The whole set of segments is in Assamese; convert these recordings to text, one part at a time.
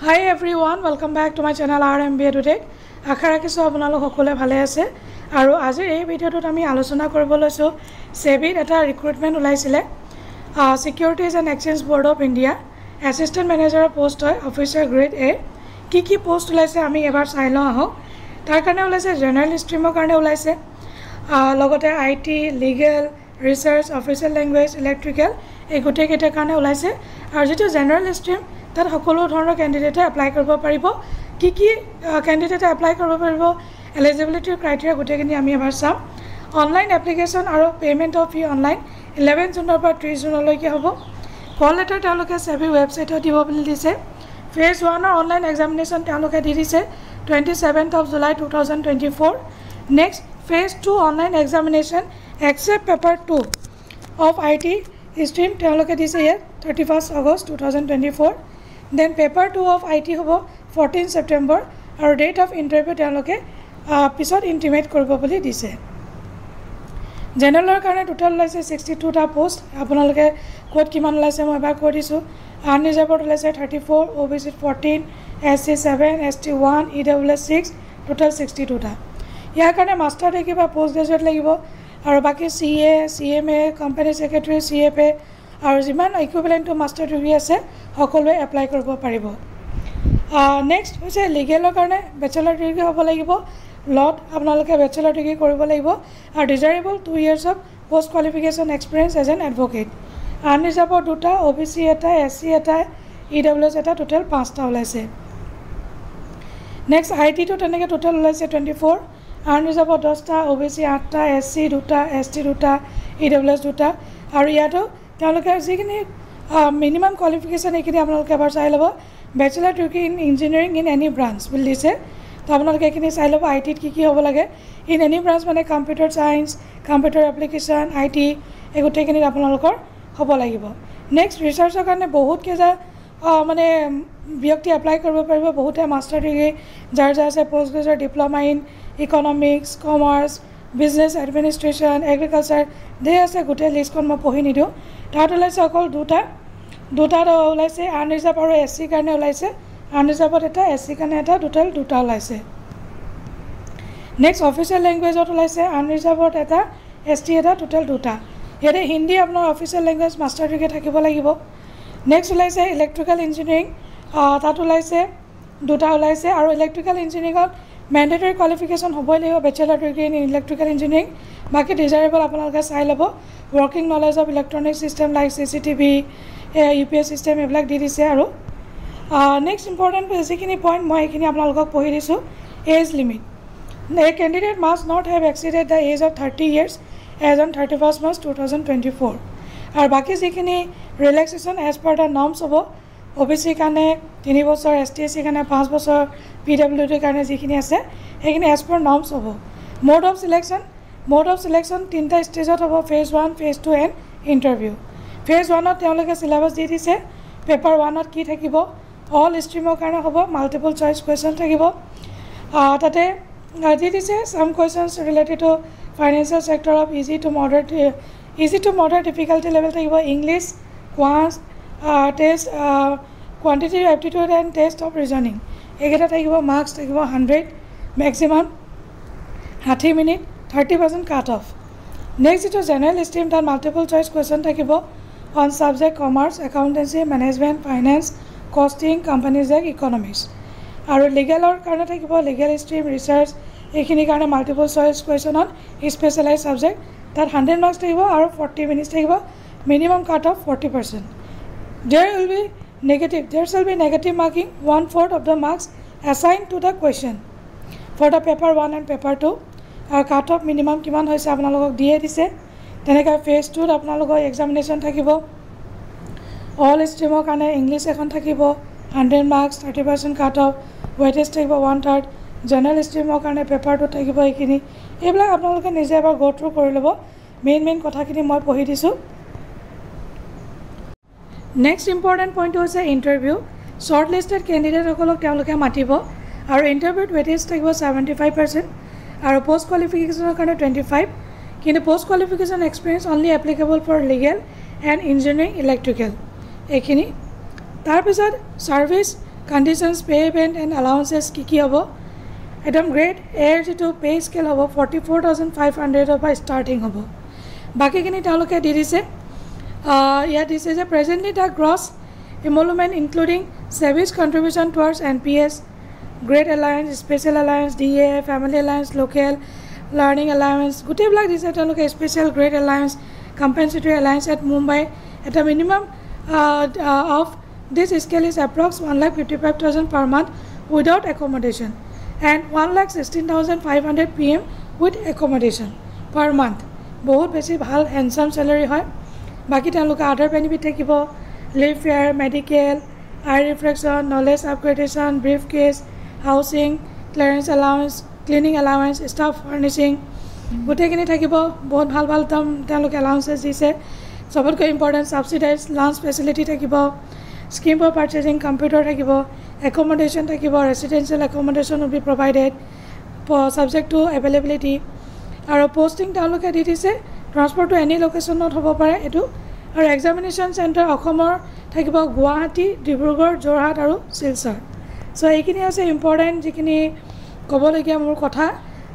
Hi everyone, welcome back to my channel RMBA Today. আশা ৰাখিছো আপোনালোক সকলোৱে ভালে আছে আৰু আজি এই ভিডিঅ'টোত আমি আলোচনা কৰিব লৈছো সেবিৰ এটা ৰিক্ৰুটমেন্ট ওলাইছিলে সিকিউৰিটিজ and exchange board of India assistant মেনেজাৰৰ পোষ্ট হয় অফিচাৰ গ্ৰেড এ কি পোষ্ট ওলাইছে আমি এবাৰ চাই লওঁ আহক তাৰ কাৰণে ওলাইছে জেনাৰেল ষ্ট্ৰীমৰ কাৰণে ওলাইছে লগতে IT legal research official language electrical এই গোটেইকেইটাৰ কাৰণে ওলাইছে আৰু যেটো জেনাৰেল ষ্ট্ৰীম তাত সকলো ধৰণৰ ক্যান্ডিডেটে এপ্লাই কৰিব পাৰিব কি ক্যান্ডিডেটে এপ্লাই কৰিব পাৰিব এলিজিবিলিটি ক্ৰাইটেৰিয়া গোটেইখিনি আমি এবাৰ চাম অনলাইন এপ্লিকেশন আৰু পেমেন্ট অফ ফি অনলাইন 11 জুনৰ পৰা 30 জুনলৈকে হ'ব কল লেটাৰ তেওঁলোকে সেবি ৱেবছাইটত দিব বুলি দিছে ফেজ 1 ৰ অনলাইন এক্সামিনেশন তেওঁলোকে দি দিছে 27th of July 2024 next phase 2 online examination except paper 2 of IT stream তেওঁলোকে দিছে 31st August 2024 then paper 2 of IT hobo 14 September আৰু date of interview তেওঁলোকে পিছত ইন্টিমেট কৰিব বুলি দিছে জেনাৰেলৰ কাৰণে টোটাল লাইছে 62 টা পোষ্ট আপোনালোকে কোড কিমান লাইছে মই এবাৰ কৈ দিছো আনৰিজাৰ্ভড লাইছে 34 OBC 14 SC 7 ST 1 EWS 6 total 62 টা ইয়াৰ কাৰণে মাষ্টাৰ ডিগ্ৰী বা পোষ্ট গ্ৰেজুৱেট লাগিব আৰু বাকি CA CMA company secretary CFA আৰু যিমান ইকুইভ্যালেন্ট টু মাষ্টাৰ ডিগ্ৰী আছে সকলোৱে এপ্লাই কৰিব পাৰিব নেক্সট হৈছে লিগেলৰ কাৰণে ব্যাচেলাৰ ডিগ্ৰী হ'ব লাগিব লট আপোনালোকে ব্যাচেলাৰ ডিগ্ৰী কৰিব লাগিব আৰু desirable 2 years of post qualification experience as an advocate unreserved দুটা OBC এটা SC এটা EWS এটা টোটাল 5টা ওলাইছে নেক্সট IT তো তেনেকে টোটাল ওলাইছে 24 আনৰিজাৰ্ভড 10টা OBC 8টা SC দুটা ST দুটা EWS দুটা আৰু ইয়াতো তেওঁলোকে যিখিনি মিনিমাম কোৱালিফিকেশন এখিনি আপোনালোকে এবাৰ চাই ল'ব bachelor degree in engineering in any branch বুলি দিছে তো আপোনালোকে এখিনি চাই ল'ব IT কি হ'ব লাগে ইন এনি ব্ৰাঞ্চ মানে computer science computer application IT এই গোটেইখিনি আপোনালোকৰ হ'ব লাগিব নেক্সট ৰিসাৰ্চৰ কাৰণে বহুত কেজা মানে ব্যক্তি এপ্লাই কৰিব পাৰিব বহুতে মাষ্টাৰ ডিগ্ৰী যাৰ আছে post graduate diploma in economics commerce business administration agriculture দে আছে গোটেই লিষ্টখন মই পঢ়ি নিদিও তাত ওলাইছে অকল দুটা ওলাইছে আনৰিজাৰ্ভ আৰু SC কাৰণে ওলাইছে আনৰিজাৰ্ভত এটা SC কাৰণে এটা টোটাল দুটা ওলাইছে নেক্সট অফিচিয়েল ল্যাঙ্গুৱেজত ওলাইছে আনৰিজাৰ্ভত এটা ST এটা টোটাল দুটা ইয়াতে হিন্দী আপোনাৰ অফিচিয়েল ল্যাঙ্গুৱেজ মাষ্টাৰ ডিগ্ৰী থাকিব লাগিব নেক্সট ওলাইছে ইলেক্ট্ৰিকেল ইঞ্জিনিয়াৰিং তাত ওলাইছে দুটা ওলাইছে আৰু ইলেক্ট্ৰিকেল ইঞ্জিনিয়াৰিঙত ম্যান্ডেটৰী কোৱালিফিকেশন হ'বই লাগিব bachelor degree in electrical engineering বাকি ডিজাইৰেবল আপোনালোকে চাই ল'ব working knowledge of electronic system like CCTV UPS system এবিলাক দি দিছে আৰু নেক্সট ইম্পৰ্টেন্ট যিখিনি পইণ্ট মই এইখিনি আপোনালোকক পঢ়ি দিছো age limit A candidate must not have exceeded the age of 30 years as on 31st March 2024 আৰু বাকি যিখিনি ৰিলেক্সেশন as per the norms হ'ব OBC কাৰণে 3 বছৰ ST/SC কাৰণে 5 বছৰ PWD কাৰণে যিখিনি আছে সেইখিনি as per norms হ'ব mode of selection তিনটা ষ্টেজত হ'ব phase 1 phase 2 and interview phase 1 ত তেওঁলোকে সিলেবাস দি দিছে পেপাৰ 1 ত কি থাকিব অল ষ্ট্ৰীমৰ কাৰণে হ'ব মাল্টিপল চইচ কোৱেশ্চন থাকিব তাতে দি দিছে some questions related to financial sector of easy to moderate difficulty level থাকিব English quant test quantitative aptitude and test of reasoning একেটা থাকিব মার্কস থাকিব 100 maximum 60 minute 30% cut off next to general stream তার multiple choice question থাকিব on subject commerce accountancy management finance costing companies like economics আৰু লিগেলৰ কাৰণে থাকিব legal stream research এইখিনি কাৰণে multiple choice question on specialized subject তাত 100 marks থাকিব আৰু 40 minutes থাকিব minimum cut off 40% there shall be negative marking 1/4 of the marks assigned to the question for the paper 1 and paper 2 আৰু cut off minimum কিমান হৈছে আপোনালোকক দিয়ে দিছে তেনেকা phase 2 ত আপোনালোকৰ এক্সামিনেশন থাকিব all streaমৰ কাৰণে ইংলিশ এখন থাকিব 100 marks 30% cut off weightage থাকিব 1/3 জেনাৰেল ষ্ট্ৰীমৰ কাৰণে পেপাৰ 2 থাকিব এইখিনি এইবিলাক আপোনালোকে নিজে এবাৰ গো থ্ৰু কৰি ল'ব মেইন কথাখিনি মই পঢ়ি দিছো নেক্সট ইম্পৰ্টেন্ট পইণ্ট হৈছে ইন্টাৰভিউ শৰ্ট লিষ্টেড ক্যান্ডিডেট সকলক তেওঁলোকে মাতিব আৰু ইন্টাৰভিউত weightage থাকিব 75% আৰু পোষ্ট কোৱালিফিকেশনৰ কাৰণে 25 কিন্তু post qualification experience only applicable for legal and engineering electrical এইখিনি তাৰ পিছত service conditions payment and allowances কি হ'ব একদম গ্ৰেড এৰ যিটো পে' স্কেল হ'ব 44,500 পৰা ষ্টাৰ্টিং হ'ব বাকীখিনি তেওঁলোকে দি দিছে ইয়াত দিছে যে presently the gross emolument including service contribution towards NPS grade allowance special allowance DA family allowance local learning allowance গোটেইবিলাক দিছে তেওঁলোকে special grade allowance compensatory allowance at Mumbai এটা minimum of this scale is approx 1,55,000 per month without accommodation and 1,16,500 PM with accommodation per month বহুত বেছি ভাল হেণ্ডচাম চেলাৰী হয় বাকী তেওঁলোকে আদাৰ বেনিফিট থাকিব leave fare medical eye refraction knowledge upgradation brief case housing clearance allowance cleaning allowance staff furnishing গোটেইখিনি থাকিব বহুত ভাল ভাল তেওঁলোকে এলাউন্সেছ দিছে চবতকৈ ইম্পৰ্টেণ্ট ছাবচিডাইজ লাঞ্চ ফেচিলিটি থাকিব স্কিম ফৰ পাৰ্চেচিং কম্পিউটাৰ থাকিব একমডেশ্যন থাকিব residential accommodation will be provided subject to availability আৰু পষ্টিং তেওঁলোকে দি দিছে ট্ৰান্সফাৰ টু এনি লোকেশ্যনত হ'ব পাৰে এইটো আৰু এক্সামিনেশ্যন চেণ্টাৰ অসমৰ থাকিব গুৱাহাটী ডিব্ৰুগড় যোৰহাট আৰু শিলচৰ চ' এইখিনি আছে ইম্পৰ্টেণ্ট যিখিনি ক'বলগীয়া মোৰ কথা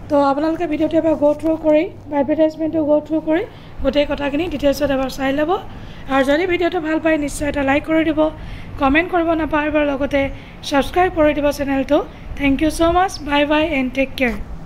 তো আপোনালোকে ভিডিঅ'টো এবাৰ গ' থ্ৰু কৰি বা এডভাৰটাইজমেণ্টটো গ' থ্ৰু কৰি গোটেই কথাখিনি ডিটেইলছত এবাৰ চাই ল'ব আৰু যদি ভিডিঅ'টো ভাল পায় নিশ্চয় এটা লাইক কৰি দিব কমেণ্ট কৰিব নাপাহৰিব লগতে ছাবস্ক্ৰাইব কৰি দিব চেনেলটো thank you so' much bye bye and take care